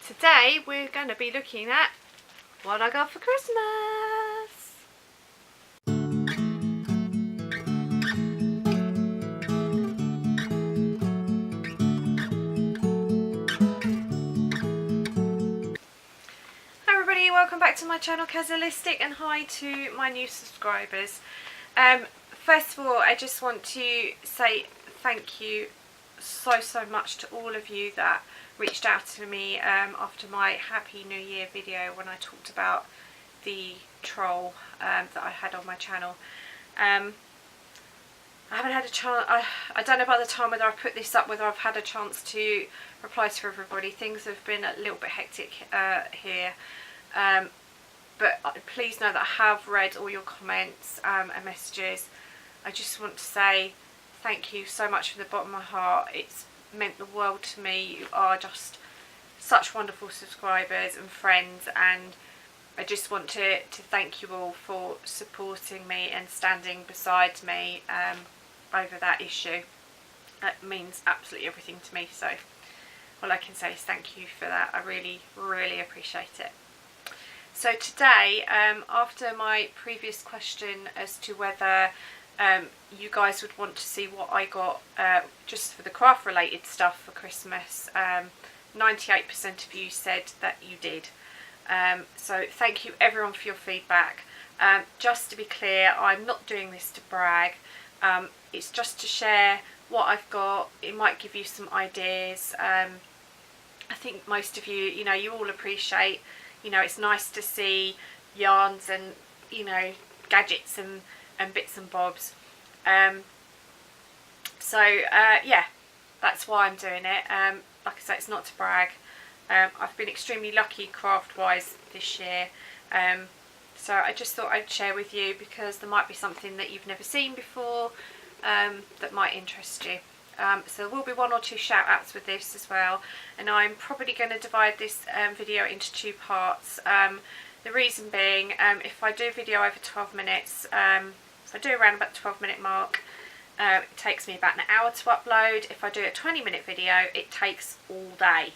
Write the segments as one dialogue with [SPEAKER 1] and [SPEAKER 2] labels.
[SPEAKER 1] Today we're going to be looking at what I got for Christmas. Hi everybody, welcome back to my channel Kazzalistic, and hi to my new subscribers. First of all, I just want to say thank you so much to all of you that reached out to me after my Happy New Year video when I talked about the troll that I had on my channel. I haven't had a chance, I don't know by the time whether I put this up whether I've had a chance to reply to everybody. Things have been a little bit hectic here, but please know that I have read all your comments and messages. I just want to say thank you so much from the bottom of my heart. It's meant the world to me. You are just such wonderful subscribers and friends, and I just want to thank you all for supporting me and standing beside me over that issue. That means absolutely everything to me, so all I can say is thank you for that. I really appreciate it. So today, after my previous question as to whether you guys would want to see what I got just for the craft related stuff for Christmas, 98% of you said that you did. So thank you everyone for your feedback. Just to be clear, I'm not doing this to brag. It's just to share what I've got. It might give you some ideas. I think most of you, you all appreciate, it's nice to see yarns and, gadgets and bits and bobs. Yeah, that's why I'm doing it. Like I say, it's not to brag. I've been extremely lucky craft wise this year, so I just thought I'd share with you because there might be something that you've never seen before that might interest you. So there will be one or two shout outs with this as well, and I'm probably going to divide this video into two parts. The reason being, if I do a video over 12 minutes, if I do around about the 12-minute mark, it takes me about an hour to upload. If I do a 20-minute video, it takes all day.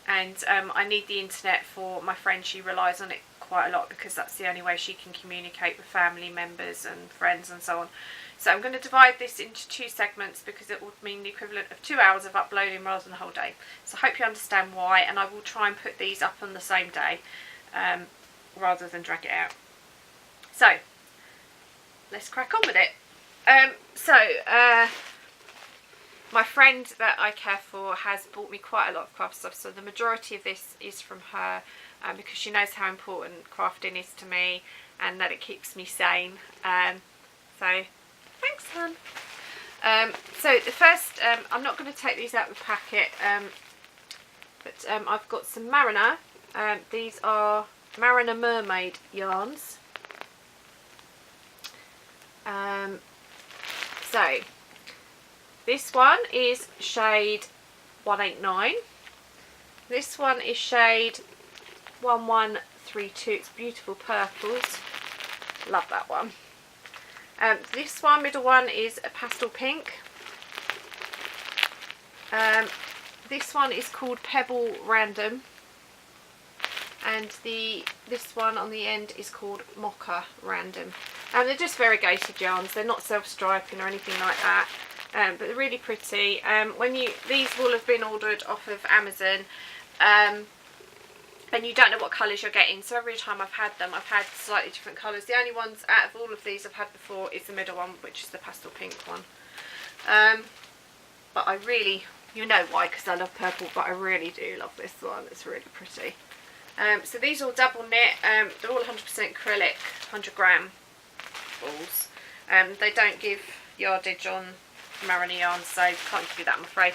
[SPEAKER 1] And I need the internet for my friend. She relies on it quite a lot because that's the only way she can communicate with family members and friends and so on. So I'm going to divide this into two segments because it would mean the equivalent of 2 hours of uploading rather than the whole day. So I hope you understand why, and I will try and put these up on the same day rather than drag it out. So let's crack on with it. My friend that I care for has bought me quite a lot of craft stuff, so the majority of this is from her because she knows how important crafting is to me and that it keeps me sane. So thanks, hon. So the first, I'm not going to take these out of the packet, but I've got some Mariner. These are Mariner Mermaid yarns. So this one is shade 189. This one is shade 1132. It's beautiful purples. Love that one. This one, middle one, is a pastel pink. This one is called Pebble Random, and this one on the end is called Mocha Random. They're just variegated yarns. They're not self-striping or anything like that, but they're really pretty. These will have been ordered off of Amazon, and you don't know what colours you're getting, so every time I've had them, I've had slightly different colours. The only ones out of all of these I've had before is the middle one, which is the pastel pink one. But I really, you know why, because I love purple, but I really do love this one. It's really pretty. So these are all double knit. They're all 100% acrylic, 100 gram balls. They don't give yardage on Mariner yarns, so can't give you that, I'm afraid.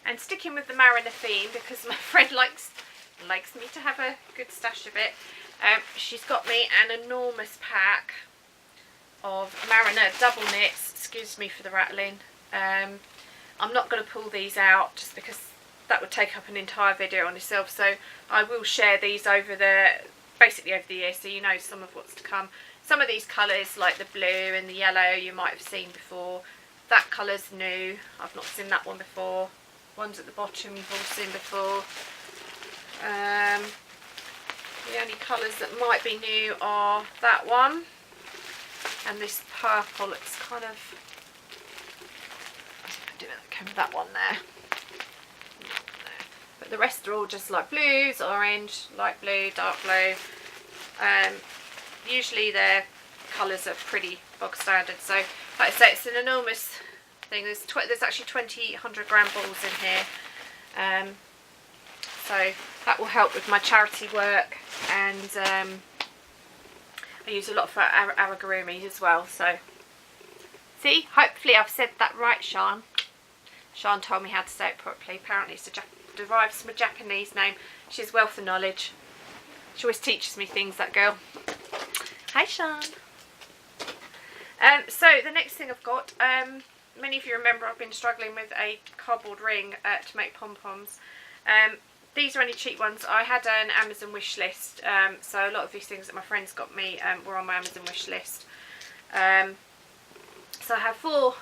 [SPEAKER 1] And sticking with the Mariner theme, because my friend likes me to have a good stash of it, she's got me an enormous pack of Mariner double knits. Excuse me for the rattling. I'm not going to pull these out just because that would take up an entire video on itself, so I will share these basically over the year, so you know some of what's to come. Some of these colours, like the blue and the yellow, you might have seen before. That colour's new. I've not seen that one before. ones at the bottom you've all seen before. The only colours that might be new are that one and this purple. It's kind of, that one there. But the rest are all just like blues, orange, light blue, dark blue. Usually their colours are pretty bog standard. So like I say, it's an enormous thing. There's actually 20 100-gram balls in here. So that will help with my charity work, and I use a lot for amigurumi as well. So see, hopefully I've said that right, Sean. Sean told me how to say it properly. Apparently it's derives from a Japanese name. She has wealth of knowledge. She always teaches me things, that girl. Hi, Sean. So the next thing I've got, many of you remember I've been struggling with a cardboard ring to make pom-poms. These are only cheap ones. I had an Amazon wish list, so a lot of these things that my friends got me were on my Amazon wish list. So I have 4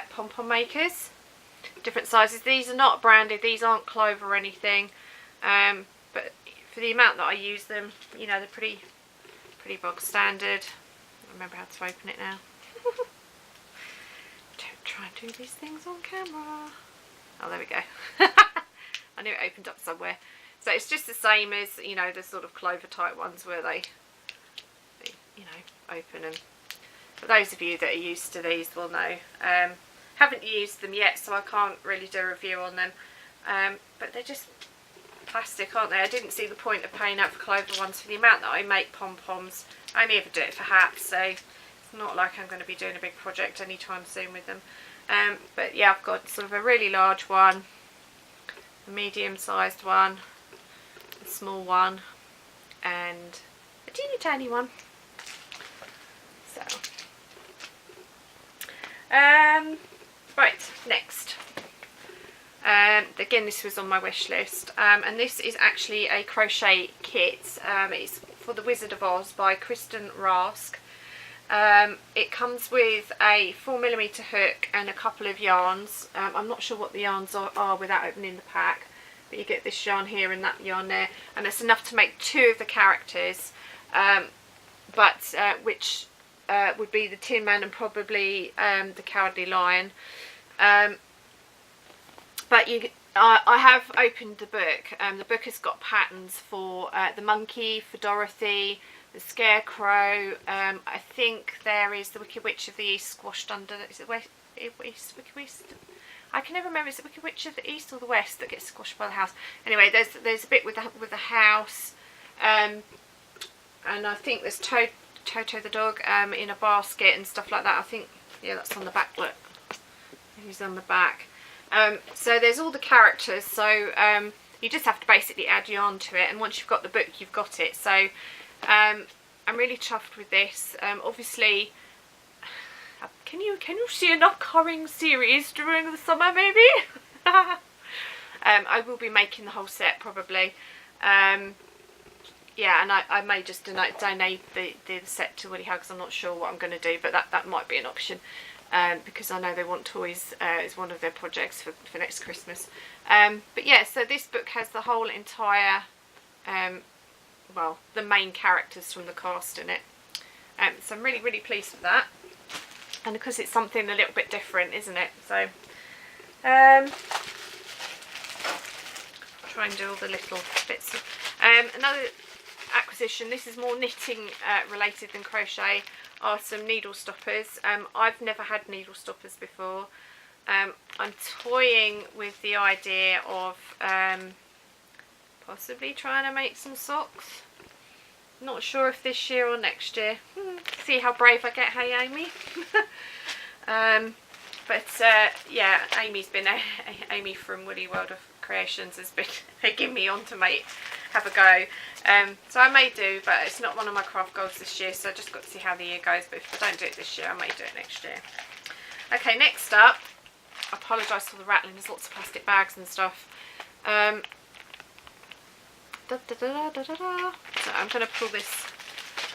[SPEAKER 1] pom-pom makers, different sizes. These are not branded, these aren't Clover or anything, but for the amount that I use them, you know, they're pretty bog standard. I remember how to open it now. Don't try and do these things on camera. Oh, there we go. I knew it opened up somewhere. So it's just the same as, you know, the sort of Clover type ones where they you know, open. And for those of you that are used to these will know. Haven't used them yet, so I can't really do a review on them. But they're just plastic, aren't they? I didn't see the point of paying out for Clover ones for the amount that I make pom-poms. I only ever do it for hats, so it's not like I'm going to be doing a big project anytime soon with them. But yeah, I've got sort of a really large one, a medium-sized one, a small one, and a teeny tiny one. So, right, next. Again, this was on my wish list, and this is actually a crochet kit. It's for the Wizard of Oz by Kristen Rask. It comes with a 4mm hook and a couple of yarns. I'm not sure what the yarns are without opening the pack, but you get this yarn here and that yarn there, and it's enough to make 2 of the characters, which would be the Tin Man and probably the Cowardly Lion. But I have opened the book. The book has got patterns for the monkey, for Dorothy, the Scarecrow. I think there is the Wicked Witch of the East squashed under. Is it West? Wicked West? I can never remember. Is it Wicked Witch of the East or the West that gets squashed by the house? Anyway, there's a bit with the house, and I think there's Toto the dog in a basket and stuff like that. I think, yeah, that's on the back. Look, he's on the back. So there's all the characters, so you just have to basically add yarn to it, and once you've got the book, you've got it. So I'm really chuffed with this. Obviously, can you see an upcoming series during the summer, maybe? I will be making the whole set probably. Yeah, and I may just donate the set to Woolly Hugs. I'm not sure what I'm going to do, but that might be an option. Because I know they want toys as one of their projects for next Christmas. But yeah, so this book has the whole entire, well, the main characters from the cast in it. So I'm really pleased with that. And because it's something a little bit different, isn't it? So, try and do all the little bits. Another acquisition, this is more knitting related than crochet, are some needle stoppers. I've never had needle stoppers before. I'm toying with the idea of possibly trying to make some socks. Not sure if this year or next year. See how brave I get, hey Amy? Yeah, Amy from Woolly World of Creations has been egging me on to have a go. So I may do, but it's not one of my craft goals this year, so I just got to see how the year goes. But if I don't do it this year, I may do it next year. Okay, next up, I apologise for the rattling, there's lots of plastic bags and stuff. So I'm going to pull this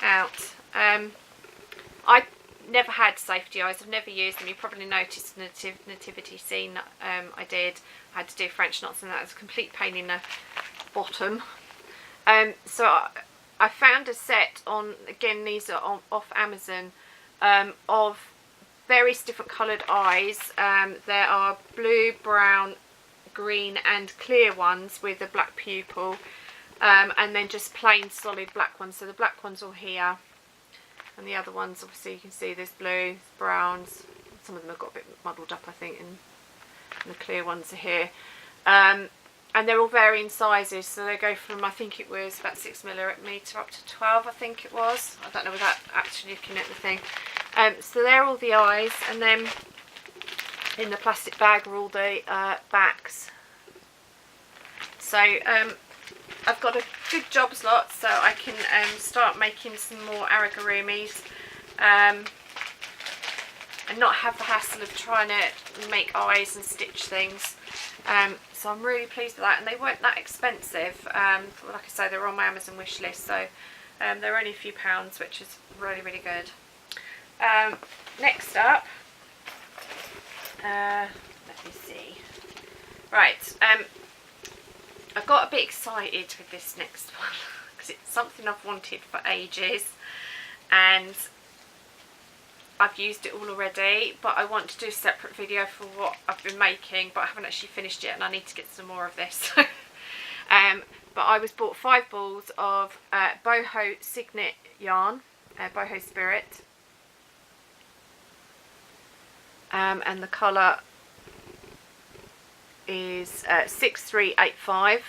[SPEAKER 1] out. I never had safety eyes, I've never used them. You probably noticed the nativity scene I did. I had to do French knots and that was a complete pain in the bottom. So I found a set on, again these are off Amazon, of various different coloured eyes. There are blue, brown, green and clear ones with a black pupil, and then just plain solid black ones. So the black ones all here, and the other ones obviously you can see there's blues, browns, some of them have got a bit muddled up I think, and the clear ones are here. And they're all varying sizes, so they go from, I think it was about 6mm up to 12, I think it was. I don't know without actually looking at the thing. So they're all the eyes, and then in the plastic bag are all the backs. So I've got a good jobs lot, so I can start making some more amigurumis and not have the hassle of trying to make eyes and stitch things. So I'm really pleased with that, and they weren't that expensive. Like I say, they were on my Amazon wish list, so they're only a few pounds, which is really, really good. Next up, let me see. Right, I got a bit excited with this next one because it's something I've wanted for ages, and I've used it all already, but I want to do a separate video for what I've been making, but I haven't actually finished yet and I need to get some more of this. But I bought 5 balls of boho signet yarn, boho spirit, and the colour is 6385.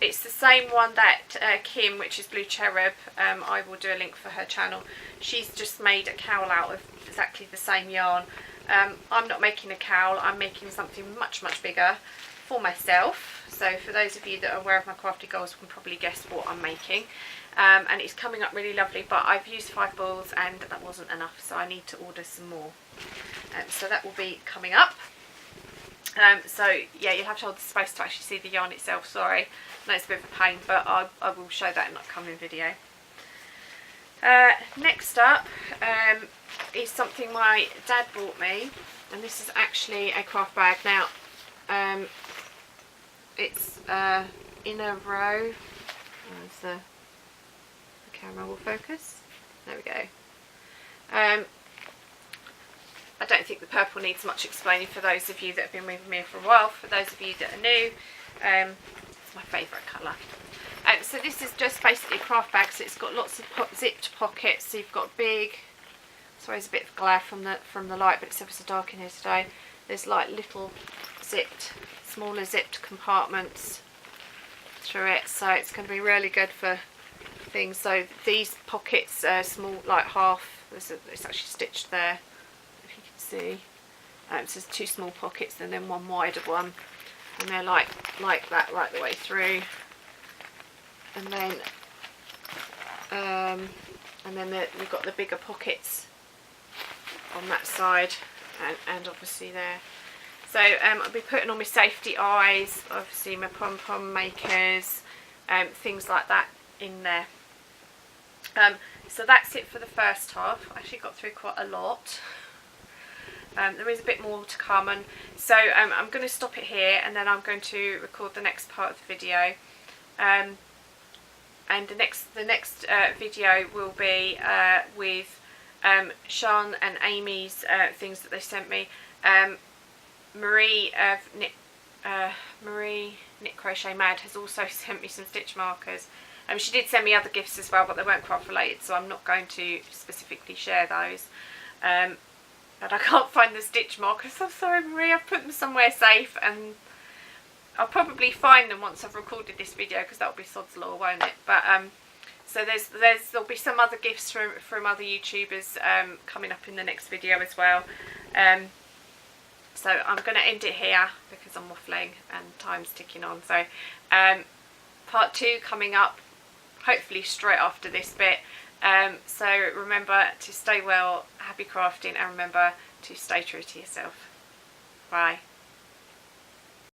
[SPEAKER 1] It's the same one that Kim, which is Blue Cherub, I will do a link for her channel. She's just made a cowl out of exactly the same yarn. I'm not making a cowl, I'm making something much, much bigger for myself. So for those of you that are aware of my crafty goals can probably guess what I'm making. And it's coming up really lovely, but I've used 5 balls and that wasn't enough, so I need to order some more. So that will be coming up. So yeah, you'll have to hold the space to actually see the yarn itself, sorry. I know it's a bit of a pain, but I will show that in an upcoming video. Next up is something my dad bought me, and this is actually a craft bag. Now it's in a row, as the camera will focus, there we go. I don't think the purple needs much explaining for those of you that have been with me for a while. For those of you that are new, it's my favourite colour. So this is just basically a craft bag, so it's got lots of zipped pockets. So you've got big, sorry there's a bit of glare from the light, but it's ever so dark in here today. There's like little zipped, smaller zipped compartments through it, so it's going to be really good for things. So these pockets are small, like half, it's actually stitched there. See, so there's 2 small pockets and then 1 wider one, and they're like that right the way through, and then we've got the bigger pockets on that side, and obviously there. So I'll be putting all my safety eyes, obviously my pom-pom makers, things like that in there. So that's it for the first half. I actually got through quite a lot. There is a bit more to come, and so I'm going to stop it here, and then I'm going to record the next part of the video, and the next video will be with Sean and Amy's things that they sent me. Marie Knit Crochet Mad has also sent me some stitch markers. She did send me other gifts as well, but they weren't craft related, so I'm not going to specifically share those. And I can't find the stitch markers. I'm sorry, Marie, I've put them somewhere safe, and I'll probably find them once I've recorded this video, because that'll be sod's law, won't it? But so there'll be some other gifts from other YouTubers coming up in the next video as well. So I'm going to end it here because I'm waffling and time's ticking on. So part 2 coming up, hopefully straight after this bit. So remember to stay well, happy crafting, and remember to stay true to yourself. Bye.